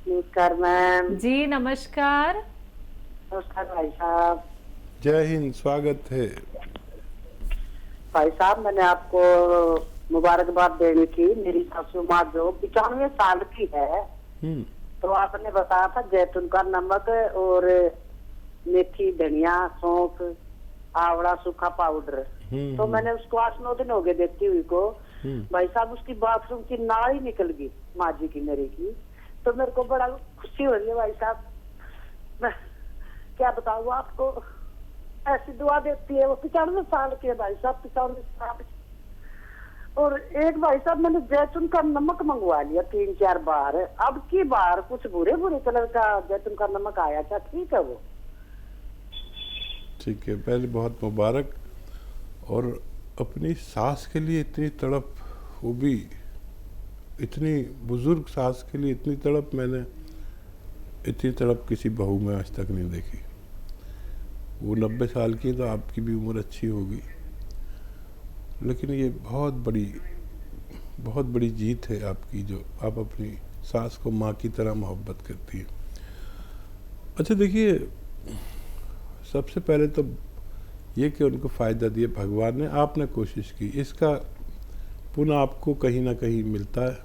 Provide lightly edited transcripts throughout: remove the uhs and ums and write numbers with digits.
नमस्कार मैम। जी नमस्कार। नमस्कार भाई साहब। जय हिंद, स्वागत है। भाई साहब, मैंने आपको मुबारकबाद देनी थी। मेरी सासू माँ जो 95 साल की है, तो आपने बताया था जैतून का नमक और मेथी, धनिया, सौंफ, आंवला, सूखा पाउडर। तो मैंने उसको 8-9 दिन हो गए देती हुई को। भाई साहब, उसकी बाथरूम की नाल ही निकल गई, माँ जी की, मेरी की। तो मेरे को बड़ा खुशी हो रही है भाई साहब। मैं क्या बताऊँ आपको, ऐसी दुआ देती है। वो 95 साल की है भाई साहब, 95 साल। और एक भाई साहब, मैंने जैतून का नमक मंगवा लिया 3-4 बार। अब की बार कुछ बुरे बुरे कलर का जैतून का नमक आया था। ठीक है वो? ठीक है, पहले बहुत मुबारक। और अपनी सास के लिए इतनी तड़प, वो भी इतनी बुजुर्ग सास के लिए इतनी तड़प, मैंने इतनी तड़प किसी बहू में आज तक नहीं देखी। वो 90 साल की, तो आपकी भी उम्र अच्छी होगी, लेकिन ये बहुत बड़ी जीत है आपकी, जो आप अपनी सास को माँ की तरह मोहब्बत करती है। अच्छा देखिए, सबसे पहले तो ये कि उनको फ़ायदा दिए भगवान ने, आपने कोशिश की, इसका पुनः आपको कहीं ना कहीं मिलता है।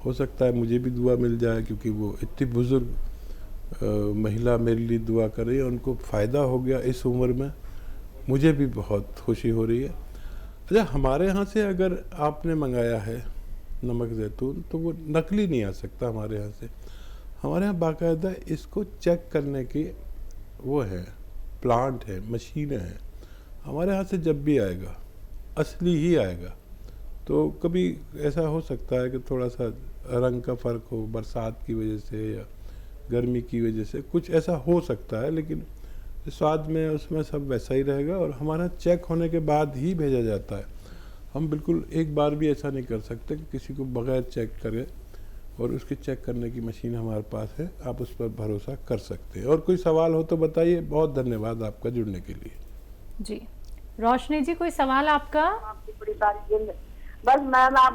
हो सकता है मुझे भी दुआ मिल जाए, क्योंकि वो इतनी बुज़ुर्ग महिला मेरे लिए दुआ कर रही है, उनको फ़ायदा हो गया इस उम्र में, मुझे भी बहुत खुशी हो रही है। अच्छा, हमारे यहाँ से अगर आपने मंगाया है नमक ज़ैतून, तो वो नकली नहीं आ सकता हमारे यहाँ से। हमारे यहाँ बाकायदा इसको चेक करने की वो है, प्लांट है, मशीनें हैं। हमारे यहाँ से जब भी आएगा असली ही आएगा। तो कभी ऐसा हो सकता है कि थोड़ा सा रंग का फ़र्क हो, बरसात की वजह से या गर्मी की वजह से, कुछ ऐसा हो सकता है, लेकिन स्वाद में उसमें सब वैसा ही रहेगा। और हमारा चेक होने के बाद ही भेजा जाता है। हम बिल्कुल एक बार भी ऐसा नहीं कर सकते कि किसी को बगैर चेक करे, और उसके चेक करने की मशीन हमारे पास है, आप उस पर भरोसा कर सकते हैं। और कोई सवाल हो तो बताइए। बहुत धन्यवाद आपका जुड़ने के लिए। जी रोशनी जी, कोई सवाल आपका? आपकी बड़ी सारी जिंदगी, बस मैम, आप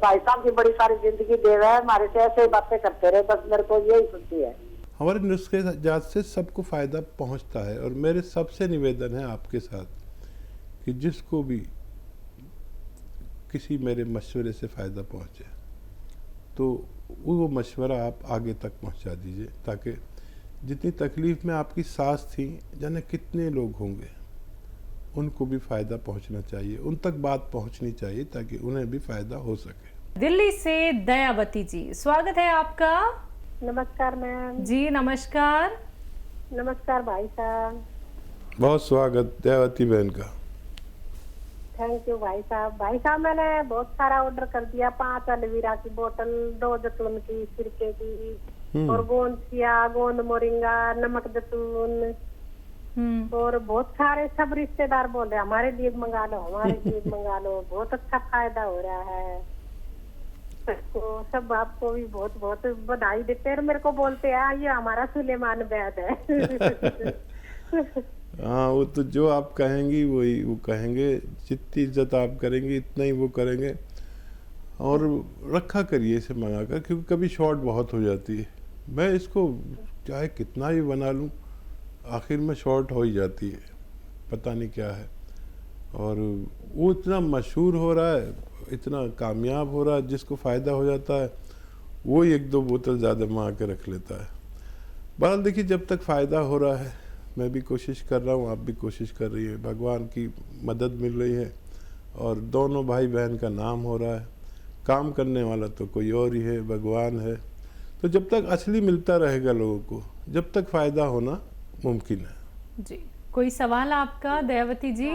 भाई साहब की बड़ी सारी जिंदगी दे रहे हैं, हमारे से ऐसे ही बातें करते रहे, बस मेरे को यही खुशी है। हमारे नुस्खे जात से सबको फ़ायदा पहुंचता है, और मेरे सबसे निवेदन है आपके साथ कि जिसको भी किसी मेरे मशवरे से फ़ायदा पहुंचे, तो वो मशवरा आप आगे तक पहुंचा दीजिए, ताकि जितनी तकलीफ़ में आपकी सास थी, जाने कितने लोग होंगे, उनको भी फ़ायदा पहुंचना चाहिए, उन तक बात पहुंचनी चाहिए, ताकि उन्हें भी फ़ायदा हो सके। दिल्ली से दयावती जी, स्वागत है आपका। नमस्कार मैम। जी नमस्कार। नमस्कार भाई साहब। बहुत स्वागत दयावती बहन का। थैंक यू भाई साहब। भाई साहब, मैंने बहुत सारा ऑर्डर कर दिया। 5 एलोवेरा की बोतल, 2 जैतून की, सिरके की, और गोंद चिया, गोंद मोरिंगा, नमक जैतून, और बहुत सारे। सब रिश्तेदार बोल रहे हमारे लिए मंगा लो, हमारे लिए मंगा लो। बहुत अच्छा फायदा हो रहा है सबको। सब आपको भी बहुत बहुत बधाई देते हैं, और मेरे को बोलते हैं ये हमारा सुलेमान वैद है। हाँ, वो तो जो आप कहेंगी वही वो कहेंगे। जितनी इज्जत आप करेंगी इतना ही वो करेंगे। और रखा करिए इसे मंगा कर, क्योंकि कभी शॉर्ट बहुत हो जाती है। मैं इसको चाहे कितना ही बना लूँ, आखिर में शॉर्ट हो ही जाती है, पता नहीं क्या है। और वो इतना मशहूर हो रहा है, इतना कामयाब हो रहा है, जिसको फ़ायदा हो जाता है वो 1-2 बोतल ज़्यादा मंगा के रख लेता है। बहरहाल देखिए, जब तक फ़ायदा हो रहा है, मैं भी कोशिश कर रहा हूँ, आप भी कोशिश कर रही है, भगवान की मदद मिल रही है, और दोनों भाई बहन का नाम हो रहा है। काम करने वाला तो कोई और ही है, भगवान है। तो जब तक असली मिलता रहेगा लोगों को, जब तक फ़ायदा होना मुमकिन है। जी, कोई सवाल आपका दयावती जी?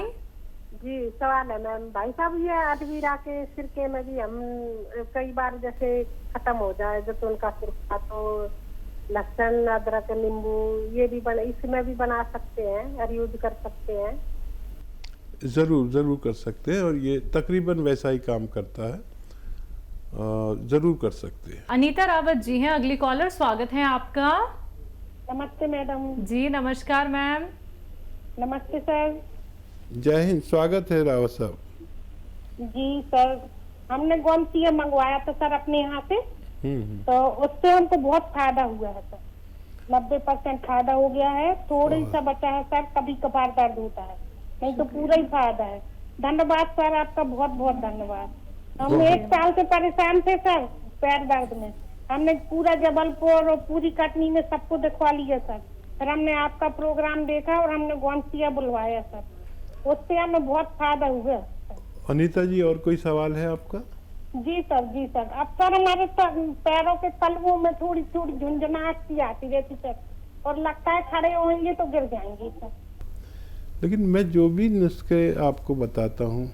जी सवाल है मैम। भाई साहब, ये एलोवेरा के सिरके में भी हम कई बार जैसे खत्म हो जाए जैतून का सिरका, तो लहसुन, अदरक, नींबू, ये भी इसमें भी बना सकते हैं और यूज कर सकते हैं। ज़रूर कर सकते हैं, और ये तकरीबन वैसा ही काम करता है। ज़रूर कर सकते हैं। अनीता रावत जी हैं अगली कॉलर, स्वागत है आपका। नमस्ते मैडम। जी नमस्कार मैम। नमस्ते सर। जय हिंद, स्वागत है रावत साहब। जी सर, हमने गोंद चिया मंगवाया था सर अपने यहाँ से। तो उससे हमको बहुत फायदा हुआ है सर, 90% फायदा हो गया है। थोड़ी सा बचा है सर, कभी कभार दर्द होता है, नहीं तो पूरा ही फायदा है। धन्यवाद सर, आपका बहुत बहुत धन्यवाद। हम 1 साल से परेशान थे सर पैर दर्द में, हमने पूरा जबलपुर और पूरी कटनी में सबको दिखवा लिया सर। फिर हमने आपका प्रोग्राम देखा और हमने गोंसिया बुलवाया सर, उससे हमें बहुत फायदा हुआ सर। अनीता जी, और कोई सवाल है आपका? जी सर, जी सर। अब सर हमारे पैरों के तलवों में थोड़ी थोड़ी झुंझुनाहट सी आती रहती सर, और लगता है खड़े होंगे तो गिर जाएंगे सर। लेकिन मैं जो भी नुस्खे आपको बताता हूँ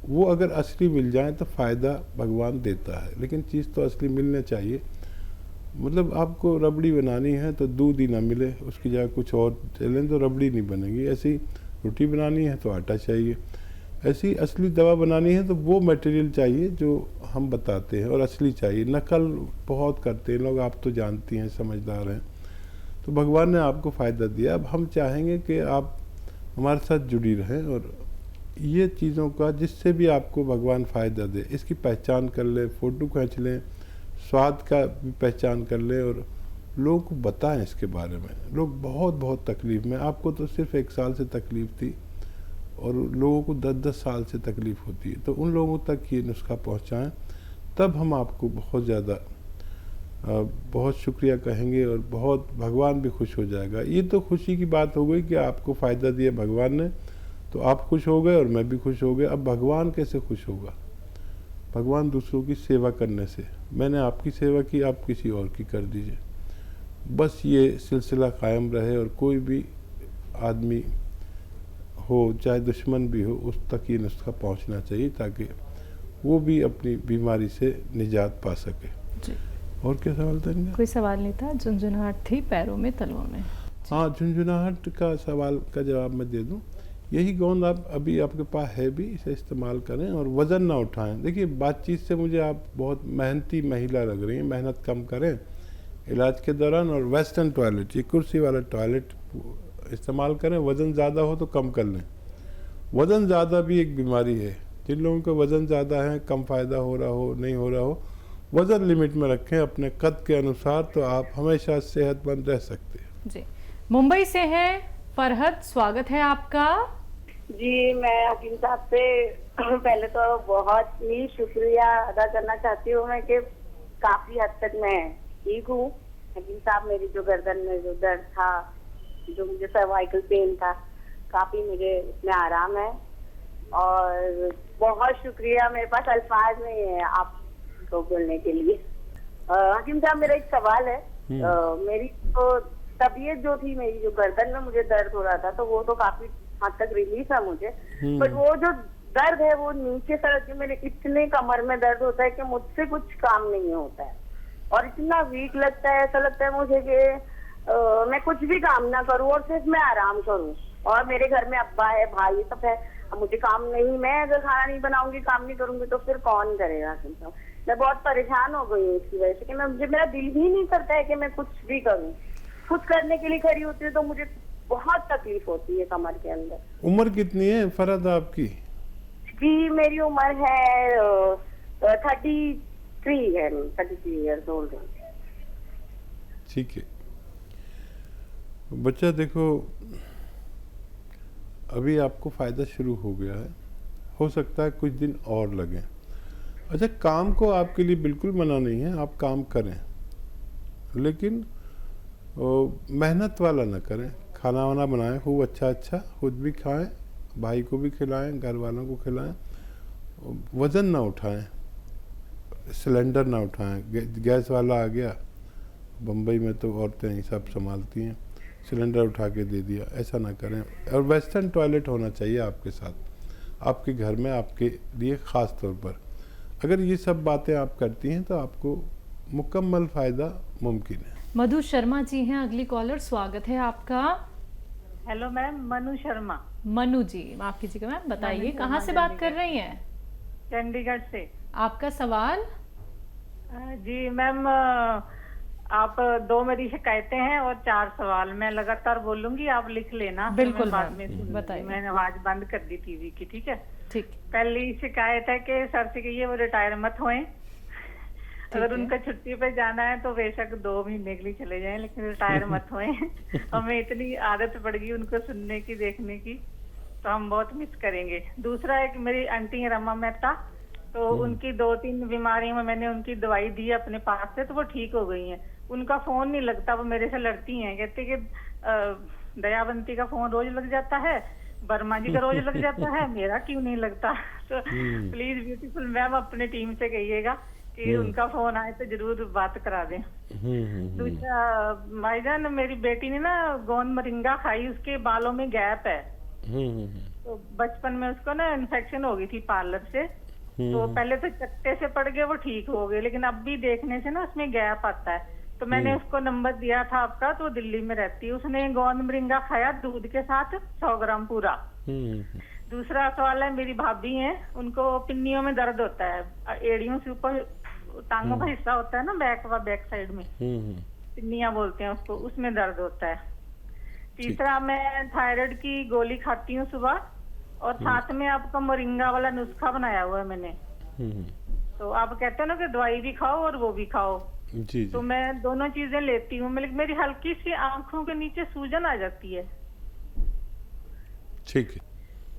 वो अगर असली मिल जाए तो फ़ायदा भगवान देता है, लेकिन चीज़ तो असली मिलना चाहिए। मतलब आपको रबड़ी बनानी है तो दूध ही ना मिले, उसकी जगह कुछ और चलें तो रबड़ी नहीं बनेगी। ऐसी रोटी बनानी है तो आटा चाहिए, ऐसी असली दवा बनानी है तो वो मटेरियल चाहिए जो हम बताते हैं, और असली चाहिए। नकल बहुत करते हैं लोग, आप तो जानती हैं, समझदार हैं। तो भगवान ने आपको फ़ायदा दिया, अब हम चाहेंगे कि आप हमारे साथ जुड़ी रहें और ये चीज़ों का जिससे भी आपको भगवान फ़ायदा दे इसकी पहचान कर लें, फ़ोटो खींच लें, स्वाद का भी पहचान कर लें और लोगों को बताएं इसके बारे में। लोग बहुत बहुत तकलीफ़ में, आपको तो सिर्फ 1 साल से तकलीफ़ थी और लोगों को 10-10 साल से तकलीफ़ होती है, तो उन लोगों तक ये नुस्खा पहुंचाएं, तब हम आपको बहुत ज़्यादा बहुत शुक्रिया कहेंगे और बहुत भगवान भी खुश हो जाएगा। ये तो खुशी की बात हो गई कि आपको फ़ायदा दिया भगवान ने, तो आप खुश हो गए और मैं भी खुश हो गया। अब भगवान कैसे खुश होगा? भगवान दूसरों की सेवा करने से। मैंने आपकी सेवा की, आप किसी और की कर दीजिए। बस ये सिलसिला कायम रहे और कोई भी आदमी हो, चाहे दुश्मन भी हो, उस तक ये नुस्खा पहुंचना चाहिए ताकि वो भी अपनी बीमारी से निजात पा सके जी। और क्या सवाल था इनका? कोई सवाल नहीं था, झुंझुनाहट थी पैरों में, तलवों में। हाँ, झुंझुनाहट का सवाल का जवाब मैं दे दूं। यही गोंद आप अभी आपके पास है भी, इसे इस्तेमाल करें और वज़न ना उठाएं। देखिए, बातचीत से मुझे आप बहुत मेहनती महिला लग रही हैं, मेहनत कम करें इलाज के दौरान, और वेस्टर्न टॉयलेट, ये कुर्सी वाला टॉयलेट इस्तेमाल करें। वज़न ज़्यादा हो तो कम कर लें। वज़न ज़्यादा भी एक बीमारी है। जिन लोगों का वज़न ज़्यादा है, कम फ़ायदा हो रहा हो, नहीं हो रहा हो, वज़न लिमिट में रखें अपने कद के अनुसार, तो आप हमेशा सेहतमंद रह सकते हैं। जी। मुंबई से है फरहत, स्वागत है आपका। जी, मैं हकीम साहब से पहले तो बहुत ही शुक्रिया अदा करना चाहती हूँ मैं कि काफी हद तक मैं ठीक हूँ। हकीम साहब, मेरी जो गर्दन में जो दर्द था, जो मुझे सर्वाइकल पेन था, काफी मुझे उसमें आराम है और बहुत शुक्रिया। मेरे पास अल्फाज नहीं है आपको बोलने के लिए। हकीम साहब, मेरा एक सवाल है। मेरी तो तबीयत जो थी, मेरी जो गर्दन में मुझे दर्द हो रहा था, तो वो तो काफी हद तक रिलीफ है मुझे, बट वो जो दर्द है वो नीचे सड़क के, मेरे इतने कमर में दर्द होता है कि मुझसे कुछ काम नहीं होता है और इतना वीक लगता है। ऐसा लगता है मुझे कि मैं कुछ भी काम ना करूं और सिर्फ मैं आराम करूं, और मेरे घर में अब्बा है, भाई सब है, अब मुझे काम नहीं, मैं अगर खाना नहीं बनाऊंगी, काम नहीं करूंगी तो फिर कौन करेगा? मैं बहुत परेशान हो गई हूँ इसकी वजह से कि मुझे, मेरा दिल भी नहीं करता है कि मैं कुछ भी करूँ। कुछ करने के लिए खड़ी होती है तो मुझे बहुत तकलीफ होती है कमर के अंदर। उम्र कितनी है फरहत आपकी? जी, मेरी उम्र है 33 है, 33 ईयर्स ओल्ड है। ठीक है बच्चा, देखो अभी आपको फ़ायदा शुरू हो गया है, हो सकता है कुछ दिन और लगें। अच्छा, काम को आपके लिए बिल्कुल मना नहीं है, आप काम करें, लेकिन मेहनत वाला ना करें। खाना वाना बनाएं खूब अच्छा, खुद भी खाएं, भाई को भी खिलाएं, घर वालों को खिलाएं। वज़न ना उठाएं, सिलेंडर ना उठाएं। गैस वाला आ गया, बम्बई में तो औरतें ही सब संभालती हैं, सिलेंडर उठा के दे दिया, ऐसा ना करें। और वेस्टर्न टॉयलेट होना चाहिए आपके साथ, आपके घर में, आपके लिए ख़ास तौर पर। अगर ये सब बातें आप करती हैं तो आपको मुकम्मल फ़ायदा मुमकिन है। मधु शर्मा जी हैं अगली कॉलर, स्वागत है आपका। Hello ma'am, Manu Sharma. मनु जी, माफ कीजिएगा मैम, बताइए कहाँ से बात कर रही हैं? चंडीगढ़ से। आपका सवाल? जी मैम, आप 2 मेरी शिकायतें हैं और 4 सवाल। मैं लगातार बोलूंगी, आप लिख लेना। बिल्कुल बाद मैम, में बताइए। मैंने आवाज बंद कर दी टीवी की, ठीक है? ठीक। पहली शिकायत है कि सर से कहिए वो रिटायर मत होए। अगर उनका छुट्टी पे जाना है तो बेशक 2 महीने के लिए चले जाएं, लेकिन रिटायर मत होए। हमें इतनी आदत पड़ गई उनको सुनने की, देखने की, तो हम बहुत मिस करेंगे। दूसरा एक मेरी आंटी है रमा मेहता, तो उनकी 2-3 बीमारियों में मैंने उनकी दवाई दी अपने पास से, तो वो ठीक हो गई हैं। उनका फोन नहीं लगता, वो मेरे से लड़ती हैं, कहते कि दयावंती का फोन रोज लग जाता है, वर्मा जी का रोज लग जाता है, मेरा क्यों नहीं लगता। तो प्लीज ब्यूटीफुल मैम अपने टीम से कहिएगा कि उनका फोन आए तो जरूर बात करा दें। दूसरा भाईजान, मेरी बेटी ने ना गोंद मोरिंगा खाई, उसके बालों में गैप है। तो बचपन में उसको ना इन्फेक्शन हो गई थी पार्लर से, तो पहले तो चट्टे से पड़ गए, वो ठीक हो गए, लेकिन अब भी देखने से ना उसमें गैप आता है। तो मैंने उसको नंबर दिया था आपका, तो दिल्ली में रहती है, उसने गोंद मोरिंगा खाया दूध के साथ 100 ग्राम पूरा। दूसरा सवाल है, मेरी भाभी हैं, उनको पिन्नियों में दर्द होता है, एड़ियों से ऊपर टांगों का हिस्सा होता है ना, बैक साइड में पिन्नियां बोलते हैं उसको, उसमें दर्द होता है। तीसरा, मैं थायराइड की गोली खाती हूँ सुबह, और साथ में आपका मोरिंगा वाला नुस्खा बनाया हुआ है मैंने। तो आप कहते हो ना कि दवाई भी खाओ और वो भी खाओ, जी। तो मैं दोनों चीजें लेती हूँ। मेरी हल्की सी आंखों के नीचे सूजन आ जाती है। ठीक है,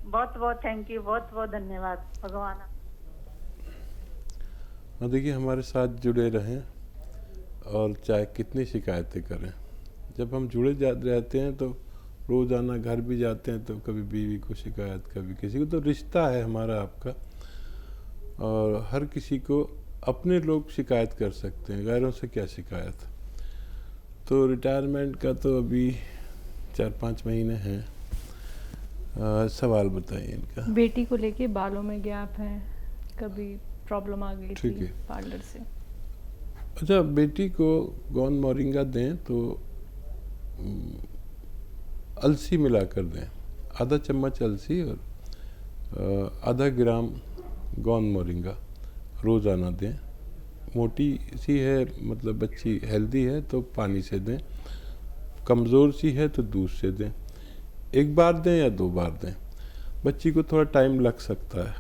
बहुत बहुत थैंक यू, बहुत बहुत धन्यवाद। भगवान देखिए हमारे साथ जुड़े रहें, और चाहे कितनी शिकायतें करें, जब हम जुड़े रहते हैं तो रोज़ाना घर भी जाते हैं, तो कभी बीवी को शिकायत, कभी किसी को, तो रिश्ता है हमारा आपका, और हर किसी को अपने लोग शिकायत कर सकते हैं, गैरों से क्या शिकायत। तो रिटायरमेंट का तो अभी 4-5 महीने हैं। सवाल बताइए इनका। बेटी को लेके बालों में गैप है, कभी प्रॉब्लम आ गई थी पार्लर से। अच्छा, बेटी को गोंद मोरिंगा दें तो अलसी मिला कर दें, आधा चम्मच अलसी और आधा ग्राम गोंद मोरिंगा रोज़ाना दें। मोटी सी है, मतलब बच्ची हेल्दी है तो पानी से दें, कमज़ोर सी है तो दूध से दें। 1 बार दें या 2 बार दें, बच्ची को थोड़ा टाइम लग सकता है,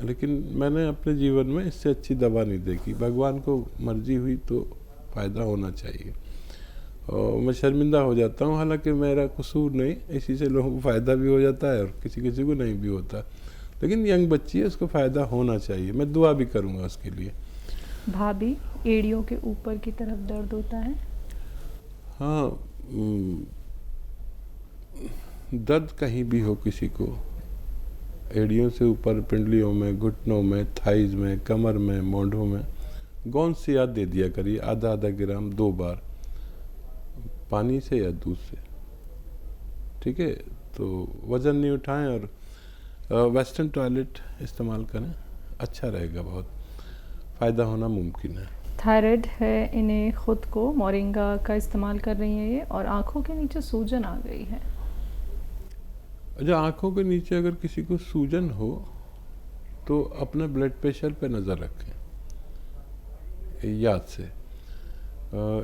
लेकिन मैंने अपने जीवन में इससे अच्छी दवा नहीं देखी। भगवान को मर्जी हुई तो फ़ायदा होना चाहिए, और मैं शर्मिंदा हो जाता हूँ, हालांकि मेरा कसूर नहीं, इसी से लोगों को फ़ायदा भी हो जाता है और किसी किसी को नहीं भी होता, लेकिन यंग बच्ची है, उसको फ़ायदा होना चाहिए। मैं दुआ भी करूँगा उसके लिए। भाभी, एड़ियों के ऊपर की तरफ दर्द होता है? हाँ, दर्द कहीं भी हो किसी को, एड़ियों से ऊपर, पिंडलियों में, घुटनों में, थाइज में, कमर में, मोढ़ों में, गोंद से याद दे दिया करिए, आधा ग्राम 2 बार, पानी से या दूध से। ठीक है, तो वज़न नहीं उठाएं, और वेस्टर्न टॉयलेट इस्तेमाल करें, अच्छा रहेगा, बहुत फ़ायदा होना मुमकिन है। थायराइड है इन्हें, खुद को मोरिंगा का इस्तेमाल कर रही हैं ये, और आँखों के नीचे सूजन आ गई है। अच्छा, आँखों के नीचे अगर किसी को सूजन हो तो अपने ब्लड प्रेशर पे नज़र रखें, याद से।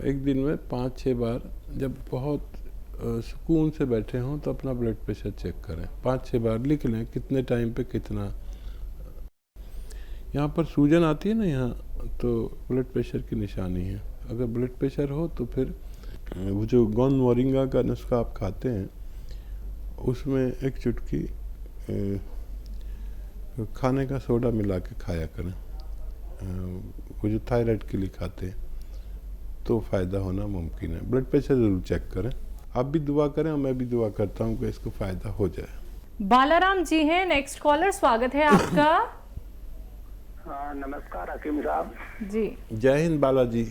एक दिन में 5-6 बार, जब बहुत सुकून से बैठे हों तो अपना ब्लड प्रेशर चेक करें, 5-6 बार लिख लें कितने टाइम पे कितना। यहाँ पर सूजन आती है ना यहाँ, तो ब्लड प्रेशर की निशानी है। अगर ब्लड प्रेशर हो तो फिर वो जो गोंद मोरिंगा का नुस्खा आप खाते हैं, उसमें एक चुटकी खाने का सोडा मिला के खाया करें, वो जो थायराइड के लिए खाते हैं, तो फ़ायदा होना मुमकिन है। ब्लड प्रेशर ज़रूर चेक करें। आप भी दुआ करें और मैं भी दुआ करता हूँ कि इसको फ़ायदा हो जाए। बालाराम जी हैं नेक्स्ट कॉलर, स्वागत है आपका। हाँ, नमस्कार हकीम साहब जी। जय हिंद बालाजी।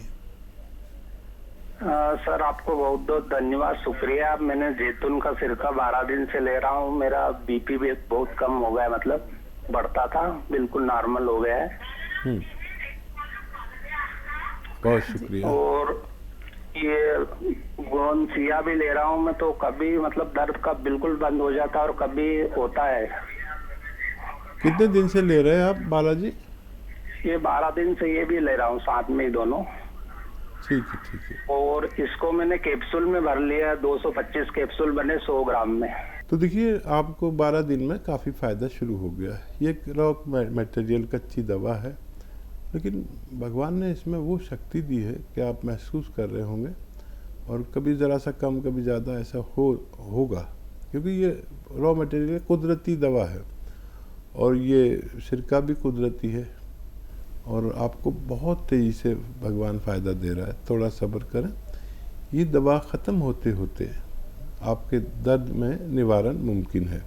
सर, आपको बहुत बहुत धन्यवाद, शुक्रिया। मैंने जैतून का सिरका 12 दिन से ले रहा हूँ। मेरा बीपी भी बहुत कम हो गया, मतलब बढ़ता था, बिल्कुल नॉर्मल हो गया है। बहुत शुक्रिया। और ये गोंद सिया भी ले रहा हूँ मैं, तो कभी मतलब दर्द का बिल्कुल बंद हो जाता है और कभी होता है। कितने दिन से ले रहे हैं आप बालाजी? ये 12 दिन से ये भी ले रहा हूँ, साथ में ही दोनों। ठीक है, ठीक है। और इसको मैंने कैप्सूल में भर लिया, 225 कैप्सूल बने 100 ग्राम में। तो देखिए, आपको 12 दिन में काफ़ी फ़ायदा शुरू हो गया है। ये रॉक मटेरियल कच्ची दवा है, लेकिन भगवान ने इसमें वो शक्ति दी है कि आप महसूस कर रहे होंगे, और कभी ज़रा सा कम कभी ज़्यादा ऐसा होगा, क्योंकि ये रॉ मटेरियल कुदरती दवा है और ये सिरका भी कुदरती है, और आपको बहुत तेज़ी से भगवान फ़ायदा दे रहा है। थोड़ा सब्र करें, ये दवा ख़त्म होते होते आपके दर्द में निवारण मुमकिन है।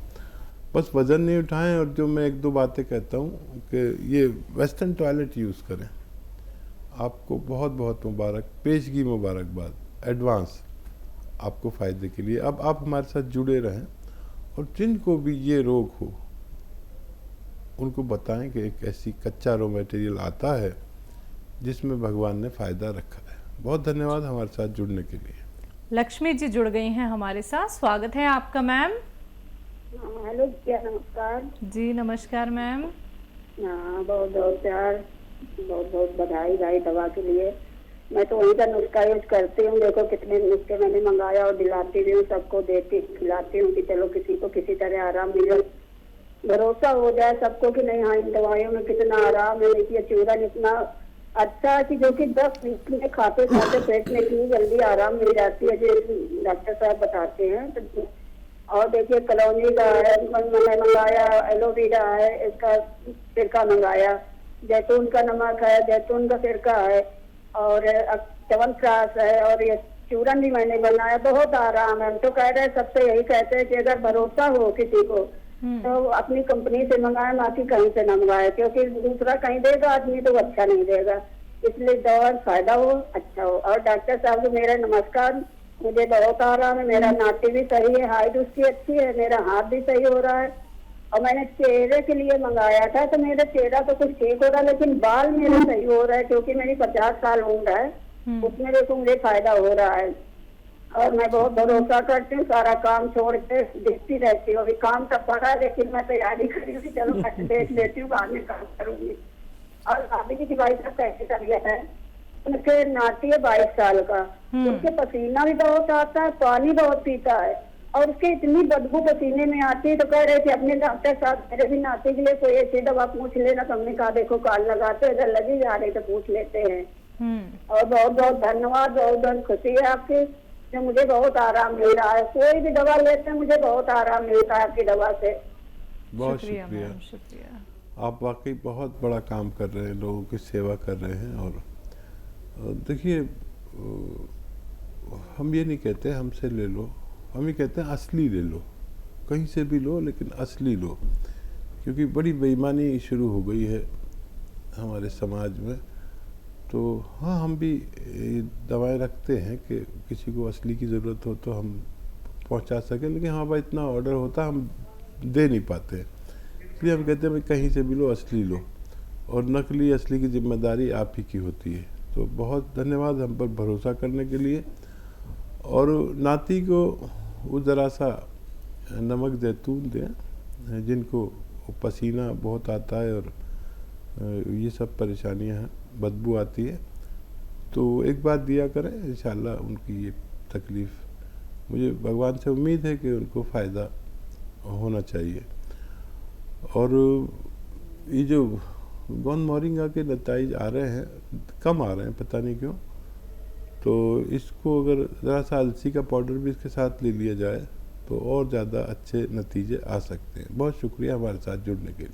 बस वज़न नहीं उठाएं, और जो मैं एक दो बातें कहता हूँ कि ये वेस्टर्न टॉयलेट यूज़ करें। आपको बहुत बहुत मुबारक, पेशगी मुबारकबाद एडवांस आपको फ़ायदे के लिए। अब आप हमारे साथ जुड़े रहें, और जिनको भी ये रोग हो उनको बताएं कि एक ऐसी कच्चा रॉ मटेरियल आता है जिसमें भगवान ने फ़ायदा रखा है। बहुत धन्यवाद हमारे साथ जुड़ने के लिए। लक्ष्मी जी जुड़ गई हैं हमारे साथ, स्वागत है आपका मैम। हेलो क्या नमस्कार जी नमस्कार मैम। हाँ, बहुत बहुत प्यार, बहुत बहुत बधाई भाई दवा के लिए। मैं तो वही का नुस्खा यूज करती हूँ। देखो कितने नुस्खे मैंने मंगाया और दिलाती भी हूँ, सबको देती खिलाती हूँ कि चलो किसी को किसी तरह आराम मिले, भरोसा हो जाए सबको कि नहीं हाँ इन दवाइयों में कितना आराम है। देखिए चूरन इतना अच्छा है कि जो कि 10 मिनट में खाते खाते पेट में इतनी जल्दी आराम मिल जाती है जो डॉक्टर साहब बताते हैं। तो और देखिए कलौंजी का है, मैंने मंगाया, एलोवेरा है, इसका सिरका मंगाया, जैतून का नमक है, जैतून का सिरका है, और च्यवनप्राश है, और ये चूरन भी मैंने बनाया। बहुत आराम है। हम तो कह रहे हैं, सबसे यही कहते हैं कि अगर भरोसा हो किसी को तो अपनी कंपनी से मंगाए, ना कि कहीं से न मंगाए, क्योंकि दूसरा कहीं देगा आदमी तो अच्छा नहीं देगा। इसलिए दवा फायदा हो, अच्छा हो। और डॉक्टर साहब को मेरा नमस्कार, मुझे बहुत आराम है। मेरा नाटी भी सही है, हाइट उसकी अच्छी है, मेरा हाथ भी सही हो रहा है। और मैंने चेहरे के लिए मंगाया था तो मेरा चेहरा तो कुछ ठीक हो रहा है, लेकिन बाल मेरे सही हो रहा है, क्योंकि मेरी 50 साल उम्र है, उसमें देखो मुझे फायदा हो रहा है। और मैं बहुत भरोसा करती हूँ, सारा काम छोड़ के देखती रहती हूँ। अभी काम तो पड़ा है, लेकिन मैं तैयारी करी हूँ, चलो मैं देख लेती हूँ, बाद में काम करूंगी। और भाभी जी की भाई साहब कैसे तबीयत है? उनके नाती है 22 साल का, उनके पसीना भी बहुत आता है, पानी बहुत पीता है, और उसके इतनी बदबू पसीने में आती है। तो कह रहे थे अपने डॉक्टर साहब मेरे भी नाती के लिए कोई ऐसी दवा पूछ लेना। तो हमने कहा देखो काल लगाते इधर लगी जा रही तो पूछ लेते हैं। और बहुत बहुत धन्यवाद, बहुत बहुत खुशी है आपकी, जो मुझे बहुत आराम मिल रहा है। कोई भी दवा लेते हैं मुझे बहुत आराम मिलता है आपकी दवा से। बहुत शुक्रिया। आप वाकई बहुत बड़ा काम कर रहे हैं, लोगों की सेवा कर रहे हैं। और देखिए हम ये नहीं कहते हमसे ले लो, हम ये कहते हैं असली ले लो, कहीं से भी लो लेकिन असली लो, क्योंकि बड़ी बेईमानी शुरू हो गई है हमारे समाज में। तो हाँ, हम भी दवाएं रखते हैं कि किसी को असली की ज़रूरत हो तो हम पहुंचा सकें, लेकिन हाँ भाई इतना ऑर्डर होता हम दे नहीं पाते। इसलिए हम कहते हैं भाई कहीं से भी लो, असली लो, और नकली असली की जिम्मेदारी आप ही की होती है। तो बहुत धन्यवाद हम पर भरोसा करने के लिए। और नाती को वो ज़रा सा नमक जैतून दें, जिनको पसीना बहुत आता है और ये सब परेशानियां हैं, बदबू आती है, तो एक बार दिया करें, इंशाल्लाह उनकी ये तकलीफ़, मुझे भगवान से उम्मीद है कि उनको फ़ायदा होना चाहिए। और ये जो गोंद मोरिंगा के नताइज आ रहे हैं, कम आ रहे हैं, पता नहीं क्यों, तो इसको अगर ज़रा सा अलसी का पाउडर भी इसके साथ ले लिया जाए तो और ज़्यादा अच्छे नतीजे आ सकते हैं। बहुत शुक्रिया हमारे साथ जुड़ने के लिए।